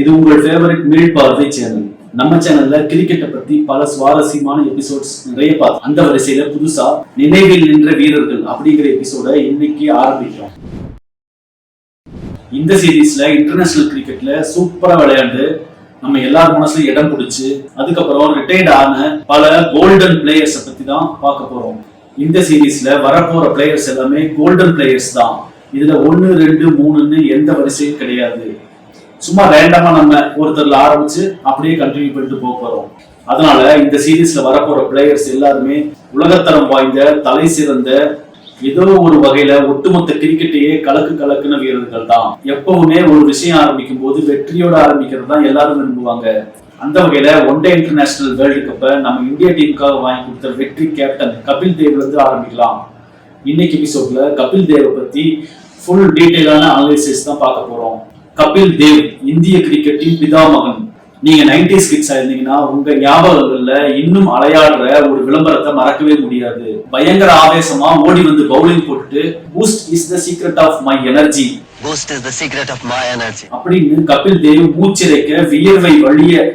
இது உங்கள் ஃபேவரட் மீள் பார்வை சேனல். நம்ம சேனல்ல கிரிக்கெட்டை பத்தி பல சுவாரஸ்யமான எபிசோட்ஸ் நிறைய பார்த்தோம். அந்த வரிசையில புதுசா நினைவில் நின்ற வீரர்கள் அப்படிங்கிற எபிசோட இன்னைக்கு ஆரம்பிக்கிறோம். இந்த சீரீஸ்ல இன்டர்நேஷனல் கிரிக்கெட்ல சூப்பரா விளையாண்டு நம்ம எல்லார் மனசுல இடம் பிடிச்சு அதுக்கப்புறம் ரிட்டையர்ட் ஆன பல கோல்டன் பிளேயர்ஸ் பத்தி தான் பார்க்க போறோம். இந்த சீரீஸ்ல வரப்போற பிளேயர்ஸ் எல்லாமே கோல்டன் பிளேயர்ஸ் தான். இதுல 1, 2, 3ன்னு எந்த வரிசையும் கிடையாது. சும்மா ரேண்டமா நம்ம ஒருத்தர்ல ஆரம்பிச்சு அப்படியே கண்டினியூ பண்ணிட்டு போக போறோம். அதனால இந்த சீரீஸ்ல வரப்போற பிளேயர்ஸ் எல்லாருமே உலகத்தரம் வாய்ந்த தலை சிறந்த ஏதோ ஒரு வகையில ஒட்டுமொத்த கிரிக்கெட்டையே கலக்குன வீரர்கள் தான். எப்பவுமே ஒரு விஷயம் ஆரம்பிக்கும் போது வெற்றியோட ஆரம்பிக்கிறது தான் எல்லாரும் விரும்புவாங்க. அந்த வகையில ஒன் டே இன்டர்நேஷனல் வேர்ல்டு கப்பை நம்ம இந்தியா டீமுக்காக வாங்கி கொடுத்த வெற்றி கேப்டன் கபில் தேவ்ல இருந்து ஆரம்பிக்கலாம். இன்னைக்கு எபிசோட்ல கபில் தேவை பத்தி ஃபுல் டீடைலான அனாலிசிஸ் தான் பார்க்க போறோம். கபில் தேவ் இந்திய கிரிக்கெட்டின் பிதாமகன். நீங்க 90s கிட்ஸா இருந்தீங்கன்னா உங்க ஞாபகங்கள்ல இன்னும் அலையாடுற ஒரு விளம்பரத்தை மறக்கவே முடியாது. பயங்கர ஆவேசமா ஓடி வந்து பவுலிங் போட்டு Boost is the secret of my energy, Boost is the secret of my energy அப்படின்னு கபில் தேவ் மூச்சிறைக்க வியர்வை வழிய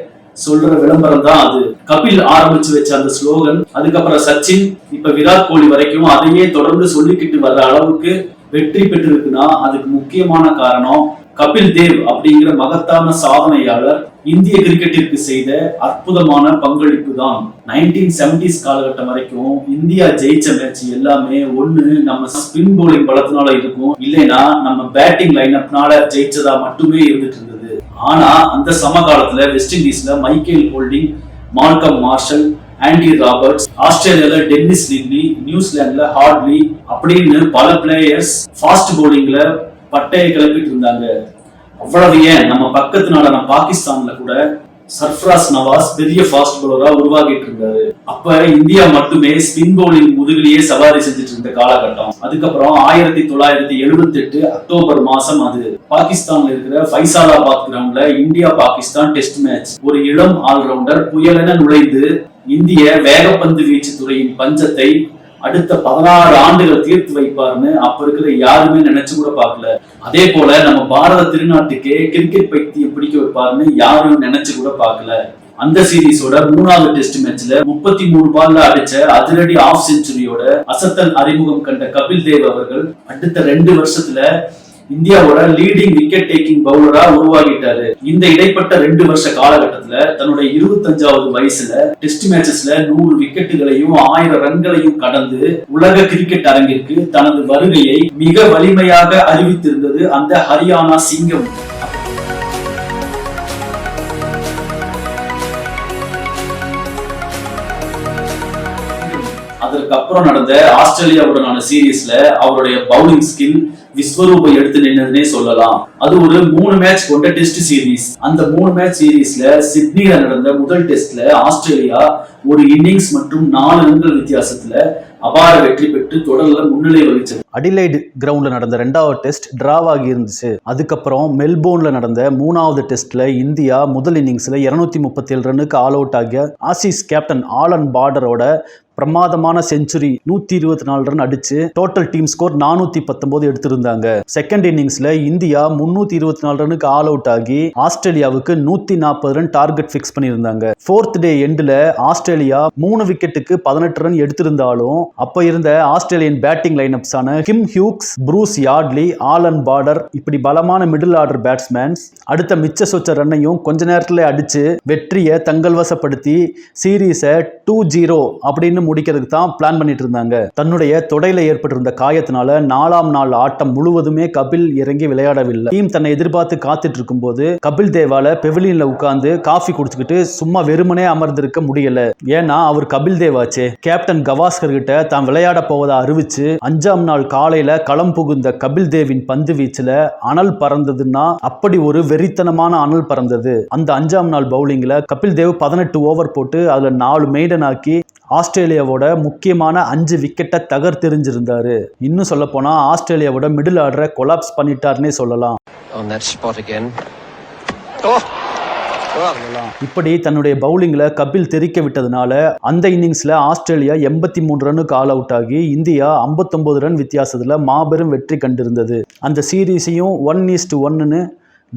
சொல்ற விளம்பரம் தான் அது. கபில் ஆரம்பிச்சு வச்ச அந்த ஸ்லோகன் அதுக்கப்புறம் சச்சின் இப்ப விராட் கோலி வரைக்கும் அதையே தொடர்ந்து சொல்லிக்கிட்டு வர்ற அளவுக்கு வெற்றி பெற்றிருக்குன்னா அதுக்கு முக்கியமான காரணம் கபில் தேவ் அப்படிங்கிற மகத்தான சாதனையாளர் இந்திய கிரிக்கெட்டிற்கு செய்த அற்புதமான பங்களிப்பு தான். 1970s காலகட்டம் வரைக்கும் இந்தியா ஜெயிச்ச மேட்ச் எல்லாமே ஒண்ணு நம்ம ஸ்பின் போலிங் பலத்தினால இருக்கும், இல்லைன்னா நம்ம பேட்டிங் லைனப்னால ஜெயிச்சதா மட்டுமே இருந்துட்டு இருந்தது. ஆனா அந்த சமகாலத்துல வெஸ்ட் இண்டீஸ்ல Michael Holding, Malcolm Marshall, Andy Roberts, ஆஸ்திரேலியால டென்னிஸ் லில்லி, நியூசிலாந்துல ஹார்ட்லி அப்படின்னு பல பிளேயர்ஸ் ஃபாஸ்ட் போலிங்ல பட்டையை கிளப்பிட்டு இருந்தாங்க. அவ்வளவு ஏன் நம்ம பக்கத்து நாடான பாகிஸ்தான்ல கூட சர்ஃப்ராஸ் நவாஸ் பெரிய ஃபாஸ்ட் பவுலரா உருவாகிட்டு இருந்தாரு. அப்ப இந்தியா மட்டுமே ஸ்பின் பவுலிங் முதுகிலேயே சவாரி செஞ்சுட்டு இருந்த காலகட்டம். அதுக்கப்புறம் 1978 அக்டோபர் மாசம் அது பாகிஸ்தான்ல இருக்கிற ஃபைசாலாபாத் கிரவுண்ட்ல இந்தியா பாகிஸ்தான் டெஸ்ட் மேட்ச். ஒரு இளம் ஆல்ரவுண்டர் புயலென நுழைந்து இந்திய வேகப்பந்து வீச்சு துறையின் பஞ்சத்தை அடுத்த 16 ஆண்டுகள் தீர்த்து வைப்பார்னு அப்ப இருக்கிற யாருமே நினைச்சு கூட பார்க்கல. அதே போல நம்ம பாரத திருநாட்டுக்கே கிரிக்கெட் பைத்தியம் பிடிக்க வைப்பார்னு யாரும் நினைச்சு கூட பார்க்கல. அந்த சீரீஸோட 3வது டெஸ்ட் மேட்ச்ல 33 பால்ல அடிச்ச அதிரடி ஆஃப் செஞ்சுரியோட அசத்தல் அறிமுகம் கண்ட கபில் தேவ் அவர்கள் அடுத்த 2 வருஷத்துல இந்தியாவோட லீடிங் விக்கெட் டேக்கிங் பவுலரா உருவாகிட்டாரு. இந்த இடைப்பட்ட 2 வருஷ காலகட்டத்துல தன்னுடைய 25வது வயசுல டெஸ்ட் மேட்சஸ்ல 100 விக்கெட்டுகளையும் 1000 ரன்களையும் கடந்து உலக கிரிக்கெட் அரங்கிற்கு தனது வருகையை மிக வலிமையாக அறிவித்திருந்தது அந்த ஹரியானா சிங்கம். அதற்கப்புறம் நடந்த ஆஸ்திரேலியாவுடனான சீரீஸ்ல அவருடைய பவுலிங் ஸ்கில் விஸ்வரூபை எடுத்து நின்னதுனே சொல்லலாம். அது ஒரு 3 மேட்ச் கொண்ட டெஸ்ட் சீரீஸ். அந்த 3 மேட்ச் சீரீஸ்ல சிட்னில நடந்த முதல் டெஸ்ட்ல ஆஸ்திரேலியா ஒரு இன்னிங்ஸ் மற்றும் 4 ரன்கள் வித்தியாசத்துல அபார வெற்றி பெற்று தொடர்ல முன்னிலை வகிச்சது. அடிலைட் கிரவுண்ட்ல நடந்த 2வது டெஸ்ட் டிராவாகி இருந்துச்சு. அதுக்கப்புறம் மெல்போர்ன்ல நடந்த 3வது டெஸ்ட்ல இந்தியா முதல் இன்னிங்ஸ்ல 237 ரன்னுக்கு ஆல் அவுட் ஆகிய ஆசிஸ் கேப்டன் ஆலன் பார்டரோட பிரமாதமான செஞ்சுரி 124 ரன் அடிச்சு டோட்டல் டீம் ஸ்கோர் 419 எடுத்திருந்தாங்க. செகண்ட் இன்னிங்ஸ்ல இந்தியா 324 ரன்னுக்கு ஆல் அவுட் ஆகி ஆஸ்திரேலியாவுக்கு 140 ரன் டார்கெட் பிக்ஸ் பண்ணியிருந்தாங்க. 4th டே எண்ட்ல ஆஸ்திரேலியா 3 விக்கெட்டுக்கு 18 ரன் எடுத்திருந்தாலும் அப்ப இருந்த ஆஸ்திரேலியன் பேட்டிங் லைனப்ஸான Kim Hughes, Bruce Yardley, Allan Border இப்படி பலமான மிடில் ஆர்டர் பேட்ஸ்மேன்ஸ் அடுத்த மிச்ச சொச்ச ரன்னையும் கொஞ்ச நேரத்துல அடிச்சு வெற்றியை தங்கள் வசப்படுத்தி சீரீஸை 2-0 அப்படின்னு முடிக்கிறதுக்கு தான் பிளான் பண்ணிட்டு இருந்தாங்க. தன்னுடைய தொடையில ஏற்பட்டிருந்த காயத்தினால 4ஆம் நாள் ஆட்டம் முழுவதுமே கபில் இறங்கி விளையாடவில்லை. டீம் தன்னை எதிர்பார்த்து காத்துட்டு இருக்கும் போது கபில் தேவால பெவிலியன்ல உட்கார்ந்து காஃபி குடிச்சுக்கிட்டு சும்மா வெறுமனே அமர்ந்திருக்க முடியல. ஏன்னா அவர் கபில் தேவாச்சே. கேப்டன் கவாஸ்கர் கிட்ட தான் விளையாட போவதா அறிவிச்சு 5ஆம் நாள் காலையில களம் புகுந்த கபில் தேவின் பந்து வீச்சுல அனல் பறந்ததுன்னா அப்படி ஒரு வெறித்தனமான அனல் பறந்தது. அந்த 5ஆம் நாள் பவுலிங்ல கபில் தேவ் 18 ஓவர் போட்டு அதுல 4 மெய்டன் ஆக்கி ஆஸ்திரேலியாவோட முக்கியமான 5 விக்கெட்டை தகர்த்தெறிஞ்சிருந்தாரு. இன்னும் சொல்ல போனா ஆஸ்திரேலியாவோட மிடில் ஆர்டரை கொலாப்ஸ் பண்ணிட்டாருன்னே சொல்லலாம். இப்படி தன்னுடைய பவுலிங்ல கபில் தெரிக்க விட்டதுனால அந்த இன்னிங்ஸ்ல ஆஸ்திரேலியா 83 ரன்னுக்கு ஆல் அவுட் ஆகி இந்தியா 59 ரன் வித்தியாசத்துல மாபெரும் வெற்றி கண்டிருந்தது. அந்த சீரீஸையும் 1-1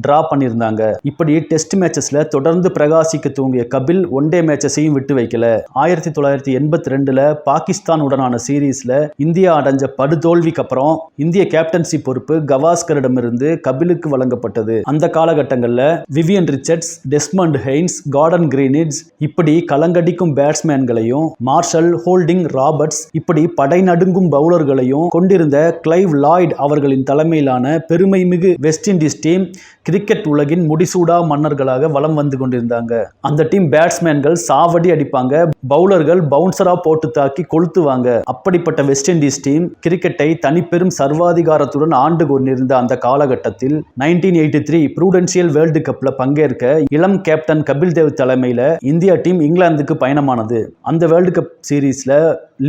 டிரா பண்ணியிருந்தாங்க. இப்படி டெஸ்ட் மேட்சஸ்ல தொடர்ந்து பிரகாசிக்க தூங்கிய கபில் ஒன் டே மேட்சஸையும் விட்டு வைக்கல. 1982ல பாகிஸ்தான் உடனான சீரீஸ்ல இந்தியா அடைஞ்ச படுதோல்விக்கு அப்புறம் இந்திய கேப்டன்சி பொறுப்பு கவாஸ்கரிடமிருந்து கபிலுக்கு வழங்கப்பட்டது. அந்த காலகட்டங்களில் Vivian Richards, Desmond Haynes, Gordon Greenidge இப்படி கலங்கடிக்கும் பேட்ஸ்மேன்களையும், மார்ஷல், ஹோல்டிங், ராபர்ட்ஸ் இப்படி படை நடுங்கும் பவுலர்களையும் கொண்டிருந்த கிளைவ் லாய்ட் அவர்களின் தலைமையிலான பெருமைமிகு வெஸ்ட் இண்டீஸ் டீம் கிரிக்கெட் உலகின் முடிசூடா மன்னர்களாக வலம் வந்து கொண்டிருந்தாங்க. அந்த டீம் பேட்ஸ்மேன்கள் சாவடி அடிப்பாங்க, பவுலர்கள் பவுன்சரா போட்டு தாக்கி கொளுத்துவாங்க. அப்படிப்பட்ட வெஸ்ட் இண்டீஸ் டீம் கிரிக்கெட்டை தனிப்பெரும் சர்வாதிகாரத்துடன் ஆண்டு கொண்டிருந்த அந்த காலகட்டத்தில் 1983 ப்ரூடென்ஷியல் வேர்ல்டு கப்ல பங்கேற்க இளம் கேப்டன் கபில் தேவ் தலைமையில இந்தியா டீம் இங்கிலாந்துக்கு பயணமானது. அந்த வேர்ல்டு கப் சீரீஸ்ல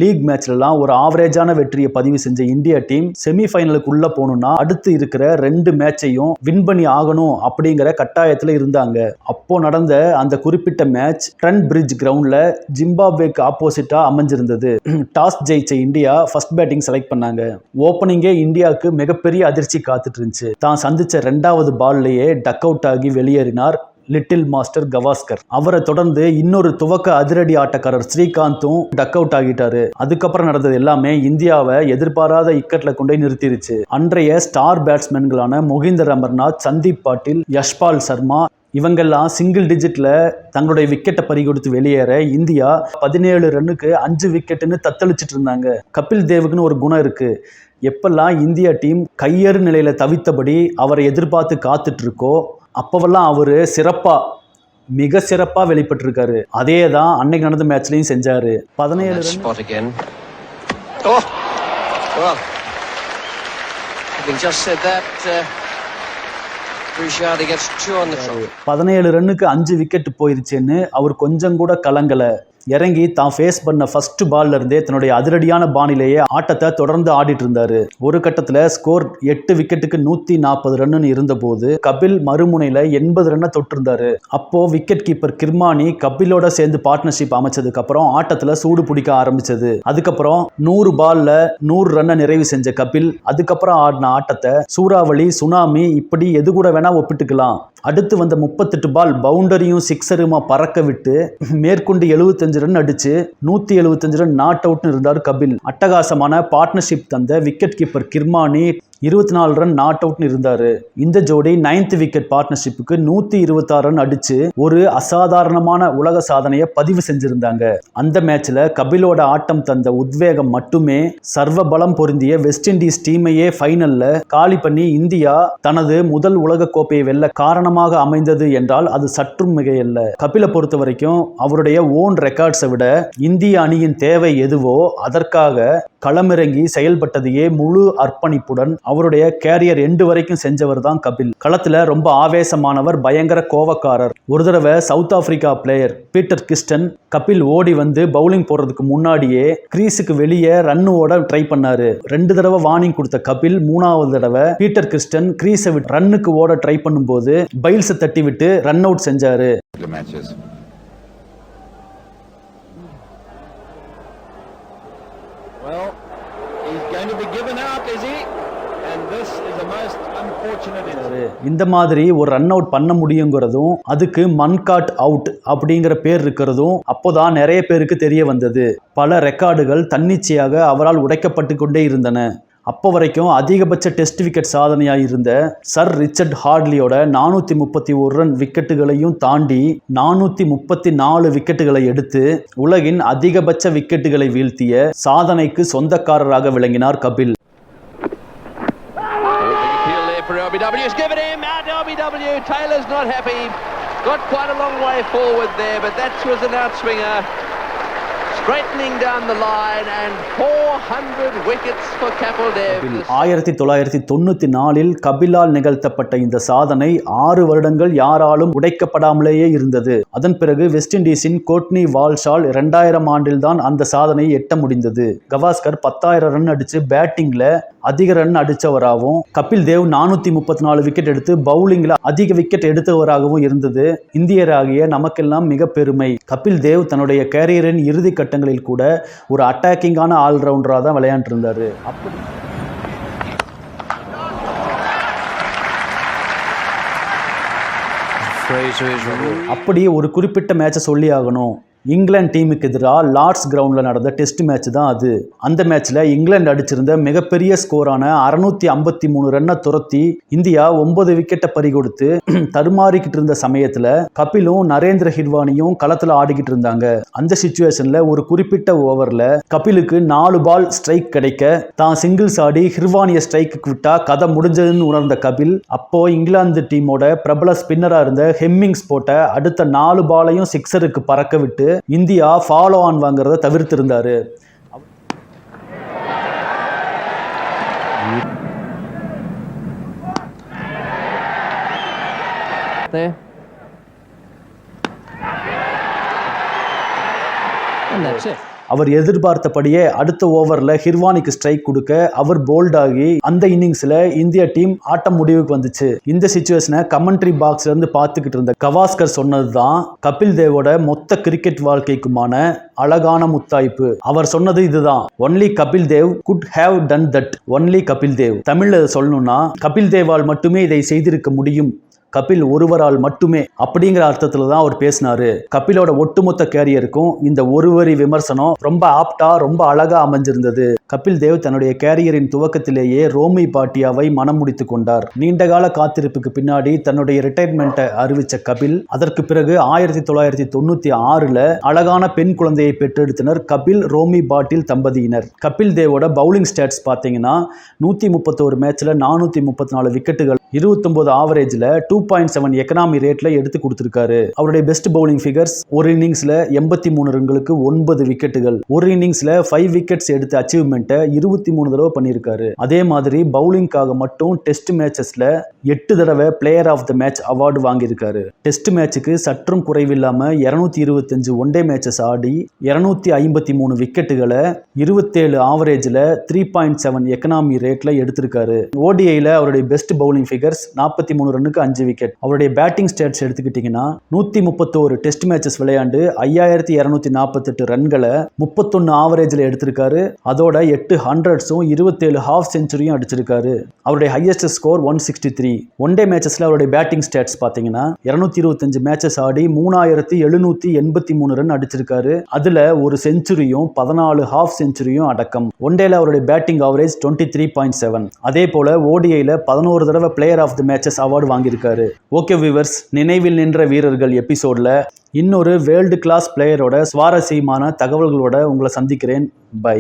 லீக் மேட்ச்லாம் ஒரு ஆவரேஜான வெற்றியை பதிவு செஞ்ச இந்தியா டீம் செமிஃபைனலுக்கு உள்ள போகணும்னா அடுத்து இருக்கிற 2 மேட்சையும் வின் பண்ணி ஆகணும் அப்படிங்கிற கட்டாயத்தில் இருந்தாங்க. அப்போ நடந்த அந்த குறிப்பிட்ட மேட்ச் ட்ரெண்ட் பிரிட்ஜ் கிரவுண்ட்ல ஜிம்பாப்வேக்கு ஆப்போசிட்டா அமைஞ்சிருந்தது. டாஸ் ஜெயிச்ச இந்தியா ஃபர்ஸ்ட் பேட்டிங் செலக்ட் பண்ணாங்க. ஓப்பனிங்கே இந்தியாவுக்கு மிகப்பெரிய அதிர்ச்சி காத்துட்டு இருந்துச்சு. தான் சந்திச்ச 2வது பால்லையே டக் அவுட் ஆகி வெளியேறினார் லிட்டில் மாஸ்டர் கவாஸ்கர். அவரை தொடர்ந்து இன்னொரு துவக்க அதிரடி ஆட்டக்காரர் ஸ்ரீகாந்தும் டக் அவுட் ஆகிட்டாரு. அதுக்கப்புறம் நடந்தது எல்லாமே இந்தியாவை எதிர்பாராத இக்கட்ல கொண்டு நிறுத்திருச்சு. அன்றைய ஸ்டார் பேட்ஸ்மேன்களான மொஹிந்தர் அமர்நாத், சந்தீப் பாட்டில், யஷ்பால் சர்மா இவங்கெல்லாம் சிங்கிள் டிஜிட்ல தங்களுடைய விக்கெட்டை பறிகொடுத்து வெளியேற இந்தியா 17 ரன்னுக்கு 5 விக்கெட்டுன்னு தத்தளிச்சிட்டு இருந்தாங்க. கபில் தேவுக்குன்னு ஒரு குணம் இருக்கு. எப்பெல்லாம் இந்தியா டீம் கையறு நிலையில தவித்தபடி அவரை எதிர்பார்த்து காத்துட்டு இருக்கோ அப்பவெல்லாம் அவரு மிக சிறப்பா வெளிப்பட்டிருக்காரு. அதே தான் அன்னைக்கு நடந்த மேட்ச்லயும் செஞ்சாரு. 17 ரன்னுக்கு 5 விக்கெட் போயிருச்சுன்னு அவர் கொஞ்சம் கூட கலங்கல. இறங்கி தான் ஃபேஸ் பண்ண ஃபர்ஸ்ட் பால்ல இருந்தே தன்னுடைய அதிரடியான பாணிலேயே ஆட்டத்தை தொடர்ந்து ஆடிட்டு இருந்தாரு. ஒரு கட்டத்துல ஸ்கோர் 8 விக்கெட்டுக்கு 140 ரன்னு இருந்த போது கபில் மறுமுனையில 80 ரன்னை தொட்டிருந்தாரு. அப்போ விக்கெட் கீப்பர் கிர்மானி கபிலோட சேர்ந்து பார்ட்னர்ஷிப் அமைச்சதுக்கு அப்புறம் ஆட்டத்துல சூடு பிடிக்க ஆரம்பிச்சது. அதுக்கப்புறம் 100 பால்ல 100 ரன்னை நிறைவு செஞ்ச கபில் அதுக்கப்புறம் ஆடின ஆட்டத்தை சூறாவளி, சுனாமி இப்படி எது கூட வேணா ஒப்பிட்டுக்கலாம். அடுத்து வந்த 38 பால் பவுண்டரியும் சிக்ஸருமா பறக்க விட்டு மேற்கொண்டு 75 ரன் அடிச்சு 175 ரன் நாட் அவுட்னு இருந்தார் கபில். அட்டகாசமான பார்ட்னர்ஷிப் தந்த wicket keeper Kirmani 24 run not அவுட்னு இருந்தாரு. இந்த ஜோடி 9th விக்கெட் பார்ட்னர்ஷிப்புக்கு 126 ரன் அடிச்சு ஒரு அசாதாரணமான உலக சாதனையை பதிவு செஞ்சிருந்தாங்க. அந்த மேட்ச்ல கபிலோட ஆட்டம் தந்த உத்வேகம் மட்டுமே சர்வ பலம் பொருந்திய வெஸ்ட் இண்டீஸ் டீமையே ஃபைனல்ல காலி பண்ணி இந்தியா தனது முதல் உலக கோப்பையை வெல்ல காரணமாக அமைந்தது என்றால் அது சற்றும் மிகையல்ல. கபிலை பொறுத்த வரைக்கும் அவருடைய ஓன் ரெக்கார்ட்ஸை விட இந்திய அணியின் தேவை எதுவோ அதற்காக களமிறங்கி செயல்பட்டதையே முழு அர்ப்பணிப்புடன் அவருடைய கேரியர் எண்டு வரைக்கும் செஞ்சவர் தான் கபில். களத்துல ரொம்ப ஆவேசமானவர், பயங்கர கோவக்காரர். ஒரு தடவை South Africa player Peter Kirsten Kapil ஓடி வந்து பவுலிங் போடுறதுக்கு முன்னாடியே கிரீஸுக்கு வெளியே ரன் ஓட ட்ரை பண்ணாரு. 2 தடவை வார்னிங் கொடுத்த கபில் 3வது தடவை பீட்டர் கிஸ்டன் கிரீஸை விட்டு ரன்னுக்கு ஓட ட்ரை பண்ணும்போது பைல்ஸை தட்டி விட்டு ரன் அவுட் செஞ்சாரு. Well, he's going to be given out, is he? And this is the most unfortunate incident. இந்த மாதிரி ஒரு ரன் அவுட் பண்ண முடியுங்கிறதும் அதுக்கு மன்காட் அவுட் அப்படிங்கிற பேர் இருக்கிறதும் அப்போதான் நிறைய பேருக்கு தெரிய வந்தது. பல ரெக்கார்டுகள் தன்னிச்சையாக அவரால் உடைக்கப்பட்டு கொண்டே இருந்தன. அப்போ வரைக்கும் அதிகபட்ச டெஸ்ட் விக்கெட் சாதனையாக இருந்த சர் ரிச்சர்ட் ஹார்ட்லியோட 431 ரன் விக்கெட்டுகளையும் தாண்டி 434 விக்கெட்டுகளை எடுத்து உலகின் அதிகபட்ச விக்கெட்டுகளை வீழ்த்திய சாதனைக்கு சொந்தக்காரராக விளங்கினார் Kapil. Taylor's not happy. Got quite a long way forward there, but that was an outswinger. Straightening down the line and 400 wickets for Kapil Dev. 1994 கபிலால் நிகழ்த்தப்பட்ட இந்த சாதனை 6 வருடங்கள் யாராலும் உடைக்கப்படாமலேயே இருந்தது. அதன் பிறகு வெஸ்ட் இண்டீஸின் கோட்னி வால்ஷால் 2000 ஆண்டில் தான் அந்த சாதனையை எட்ட முடிந்தது. கவாஸ்கர் 10,000 ரன் அடிச்சு பேட்டிங்ல அதிக ரன் அடித்தவராகவும் கபில் தேவ் 434 விக்கெட் எடுத்து பவுலிங்ல அதிக விக்கெட் எடுத்தவராகவும் இருந்தது இந்தியராகிய நமக்கெல்லாம் மிக பெருமை. கபில் தேவ் தன்னுடைய கேரியரின் இறுதி கட்டங்களில் கூட ஒரு அட்டாக்கிங்கான ஆல்ரவுண்டராக தான் விளையாண்டு இருந்தாரு. அப்படி 3 to Israel. அப்படி ஒரு குறிப்பிட்ட மேட்சை சொல்லி ஆகணும். இங்கிலாந்து டீமுக்கு எதிராக லார்ட்ஸ் கிரவுண்டில் நடந்த டெஸ்ட் மேட்ச் தான் அது. அந்த மேட்ச்சில் இங்கிலாந்து அடிச்சிருந்த மிகப்பெரிய ஸ்கோரான 653 ரன்னை துரத்தி இந்தியா 9 விக்கெட்டை பறிகொடுத்து தடுமாறிக்கிட்டு இருந்த சமயத்தில் கபிலும் நரேந்திர ஹிர்வானியும் களத்தில் ஆடிக்கிட்டு இருந்தாங்க. அந்த சிச்சுவேஷனில் ஒரு குறிப்பிட்ட ஓவரில் கபிலுக்கு 4 பால் ஸ்ட்ரைக் கிடைக்க தான் சிங்கிள்ஸ் ஆடி ஹிர்வானியை ஸ்ட்ரைக்கு விட்டா கதை முடிஞ்சதுன்னு உணர்ந்த கபில் அப்போ இங்கிலாந்து டீமோட பிரபல ஸ்பின்னராக இருந்த ஹெம்மிங்ஸ் போட்ட அடுத்த 4 பாலையும் சிக்ஸருக்கு பறக்க விட்டு இந்தியா ஃபாலோ ஆன் வாங்குறத தவிர்த்திருந்தாரு. அவர் எதிர்பார்த்தபடியே அடுத்த ஓவரில் ஹிர்வானிக்கு ஸ்ட்ரைக் கொடுக்க அவர் போல்ட் ஆகி அந்த இன்னிங்ஸில் இந்திய டீம் ஆட்டம் முடிவுக்கு வந்துச்சு. இந்த சிச்சுவேஷனை கமெண்ட்ரி பாக்ஸ்ல இருந்து பார்த்துக்கிட்டு இருந்த கவாஸ்கர் சொன்னது தான் கபில் தேவோட மொத்த கிரிக்கெட் வாழ்க்கைக்குமான அழகான முத்தாய்ப்பு. அவர் சொன்னது இதுதான், only Kapil Dev could have done that. Only Kapil Dev. தமிழ்ல சொல்லணும்னா கபில் தேவால் மட்டுமே இதை செய்திருக்க முடியும், கபில் ஒருவரால் மட்டுமே அப்படிங்கிற அர்த்தத்துல தான் அவர் பேசினாரு. கபிலோட ஒட்டுமொத்த கேரியருக்கும் இந்த ஒருவரி விமர்சனம் ரொம்ப ஆப்டா ரொம்ப அழகா அமைஞ்சிருந்தது. கபில் தேவ் தன்னுடைய கேரியரின் துவக்கத்திலேயே ரோமி பாட்டியாவை மனம் முடித்து கொண்டார். நீண்டகால காத்திருப்புக்கு பின்னாடி தன்னுடைய ரிட்டையர்மெண்ட்டை அறிவிச்ச கபில் அதற்கு பிறகு 1996 அழகான பெண் குழந்தையை பெற்றெடுத்தனர் கபில் ரோமி பாட்டில் தம்பதியினர். கபில் தேவோட பவுலிங் ஸ்டாட்ஸ் பார்த்தீங்கன்னா 131 மேட்ச்ல 434 விக்கெட்டுகள், 29 ஆவரேஜ்ல 2.7 எக்கனாமி ரேட்ல எடுத்து கொடுத்திருக்காரு. அவருடைய பெஸ்ட் பவுலிங் ஃபிகர்ஸ் ஒரு இன்னிங்ஸ்ல 83 ரன்களுக்கு 9 விக்கெட்டுகள், ஒரு இன்னிங்ஸ்ல 5 விக்கெட்ஸ் எடுத்த அச்சீவ்மெண்ட்டை 23 தடவை பண்ணியிருக்காரு. அதே மாதிரி பவுலிங்காக மட்டும் டெஸ்ட் மேட்சஸ்ல 8 தடவை player of the match award வாங்கியிருக்காரு. டெஸ்ட் மேட்சுக்கு சற்றும் குறைவில்லாம 225 ஒன் டே மேட்சஸ் ஆடி 253 விக்கெட்டுகளை 27 ஆவரேஜ்ல 3.7 எக்கனாமி ரேட்ல எடுத்திருக்காரு. ஓடிஐல அவருடைய பெஸ்ட் பவுலிங் ஃபிகர்ஸ் 43 ரன்னுக்கு 5 விக்கெட். அவருடைய பேட்டிங் ஸ்டாட்ஸ் எடுத்துக்கிட்டீங்கன்னா 131 டெஸ்ட் மேட்சஸ் விளையாண்டு 5248 ரன்களை 31 ஆவரேஜ்ல எடுத்திருக்காரு. அதோட 8 ஹண்ட்ரட்ஸும் 27 ஹாஃப் செஞ்சுரியும் அடிச்சிருக்காரு. அவருடைய ஹையஸ்ட் ஸ்கோர் 163. ஒன் டே மேட்சஸ்ல அவருடைய பேட்டிங் ஸ்டாட்ஸ் பாத்தீங்கன்னா 225 மேட்சஸ் ஆடி 3783 ரன் அடிச்சிருக்காரு. அதுல ஒரு செஞ்சுரியும் 14 ஹாஃப் செஞ்சுரியும் அடக்கம். ஒன் டேல அவருடைய பேட்டிங் ஆவரேஜ் 23.7. அதே போல ஓடிஐல 11 தடவை player of the matches award வாங்கியிருக்காரு. ஓகே வியூவர்ஸ், நினைவில் நின்ற வீரர்கள் எபிசோட்ல இன்னொரு வேர்ல்டு கிளாஸ் பிளேயரோட சுவாரஸ்யமான தகவல்களோட உங்களை சந்திக்கிறேன். பை.